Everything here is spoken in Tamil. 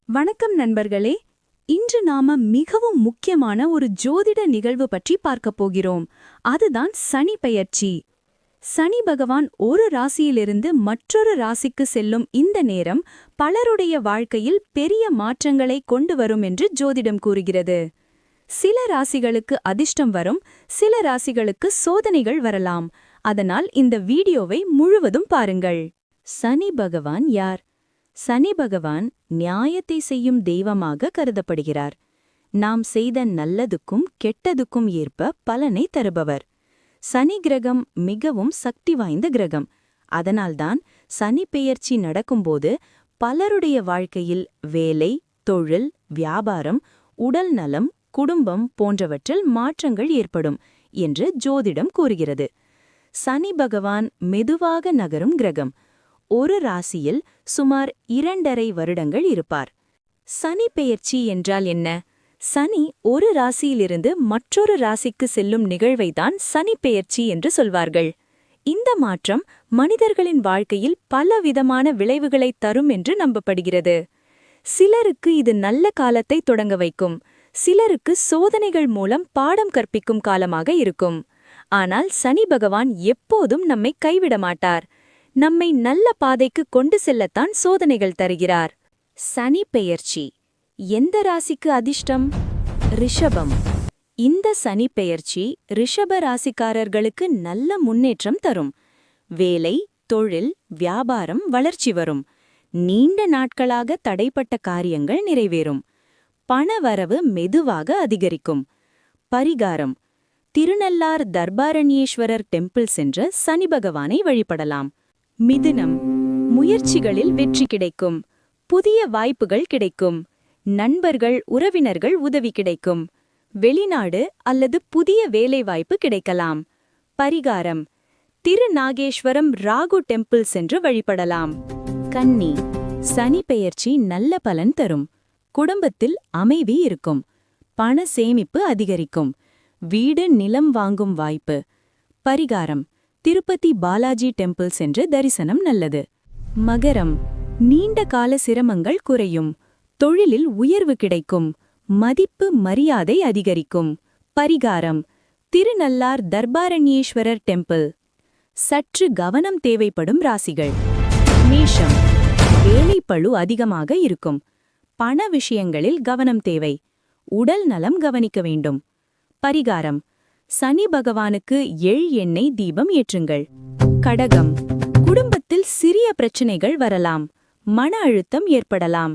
வணக்கம் நண்பர்களே. இன்று நாம மிகவும் முக்கியமான ஒரு ஜோதிட நிகழ்வு பற்றி பார்க்கப் போகிறோம். அதுதான் சனி பெயர்ச்சி. சனி பகவான் ஒரு ராசியிலிருந்து மற்றொரு ராசிக்கு செல்லும் இந்த நேரம் பலருடைய வாழ்க்கையில் பெரிய மாற்றங்களை கொண்டு வரும் என்று ஜோதிடம் கூறுகிறது. சில ராசிகளுக்கு அதிர்ஷ்டம் வரும், சில ராசிகளுக்கு சோதனைகள் வரலாம். அதனால் இந்த வீடியோவை முழுவதும் பாருங்கள். சனி பகவான் யார்? சனி பகவான் நியாயத்தை செய்யும் தெய்வமாக கருதப்படுகிறார். நாம் செய்த நல்லதுக்கும் கெட்டதுக்கும் ஏற்ப பலனை தருபவர். சனி கிரகம் மிகவும் சக்தி வாய்ந்த கிரகம். அதனால்தான் சனி பெயர்ச்சி நடக்கும்போது பலருடைய வாழ்க்கையில் வேலை, தொழில், வியாபாரம், உடல் நலம், குடும்பம் போன்றவற்றில் மாற்றங்கள் ஏற்படும் என்று ஜோதிடம் கூறுகிறது. சனி பகவான் மெதுவாக நகரும் கிரகம். ஒரு ராசியில் சுமார் 2.5 வருடங்கள் இருப்பார். சனி பெயர்ச்சி என்றால் என்ன? சனி ஒரு ராசியிலிருந்து மற்றொரு ராசிக்கு செல்லும் நிகழ்வைதான் சனி பெயர்ச்சி என்று சொல்வார்கள். இந்த மாற்றம் மனிதர்களின் வாழ்க்கையில் பலவிதமான விளைவுகளை தரும் என்று நம்பப்படுகிறது. சிலருக்கு இது நல்ல காலத்தை தொடங்க வைக்கும், சிலருக்கு சோதனைகள் மூலம் பாடம் கற்பிக்கும் காலமாக இருக்கும். ஆனால் சனி பகவான் எப்போதும் நம்மை கைவிட மாட்டார். நம்மை நல்ல பாதைக்கு கொண்டு செல்லத்தான் சோதனைகள் தருகிறார். சனி பெயர்ச்சி எந்த ராசிக்கு அதிர்ஷ்டம்? ரிஷபம். இந்த சனி பெயர்ச்சி ரிஷப ராசிக்காரர்களுக்கு நல்ல முன்னேற்றம் தரும். வேலை, தொழில், வியாபாரம் வளர்ச்சி வரும். நீண்ட நாட்களாக தடைப்பட்ட காரியங்கள் நிறைவேறும். பணவரவு மெதுவாக அதிகரிக்கும். பரிகாரம்: திருநள்ளார் தர்பாரண்யேஸ்வரர் டெம்பிள் சென்று சனி பகவானை வழிபடலாம். மிதுனம். முயற்சிகளில் வெற்றி கிடைக்கும். புதிய வாய்ப்புகள் கிடைக்கும். நண்பர்கள், உறவினர்கள் உதவி கிடைக்கும். வெளிநாடு அல்லது புதிய வேலைவாய்ப்பு கிடைக்கலாம். பரிகாரம்: திருநாகேஸ்வரம் ராகு டெம்பிள் சென்று வழிபடலாம். கன்னி. சனி பெயர்ச்சி நல்ல பலன் தரும். குடும்பத்தில் அமைதி இருக்கும். பண சேமிப்பு அதிகரிக்கும். வீடு, நிலம் வாங்கும் வாய்ப்பு. பரிகாரம்: திருப்பதி பாலாஜி டெம்பிள் சென்று தரிசனம் நல்லது. மகரம். நீண்ட கால சிரமங்கள் குறையும். தொழிலில் உயர்வு கிடைக்கும். மதிப்பு, மரியாதை அதிகரிக்கும். பரிகாரம்: திருநள்ளார் தர்பாரண்யேஸ்வரர் டெம்பிள். சற்று கவனம் தேவைப்படும் ராசிகள். மேஷம். வேலைப்பளு அதிகமாக இருக்கும். பண விஷயங்களில் கவனம் தேவை. உடல் நலம் கவனிக்க வேண்டும். பரிகாரம்: சனி பகவானுக்கு எண்ணெய் தீபம் ஏற்றுங்கள். கடகம். குடும்பத்தில் சிறிய பிரச்சனைகள் வரலாம். மன அழுத்தம் ஏற்படலாம்.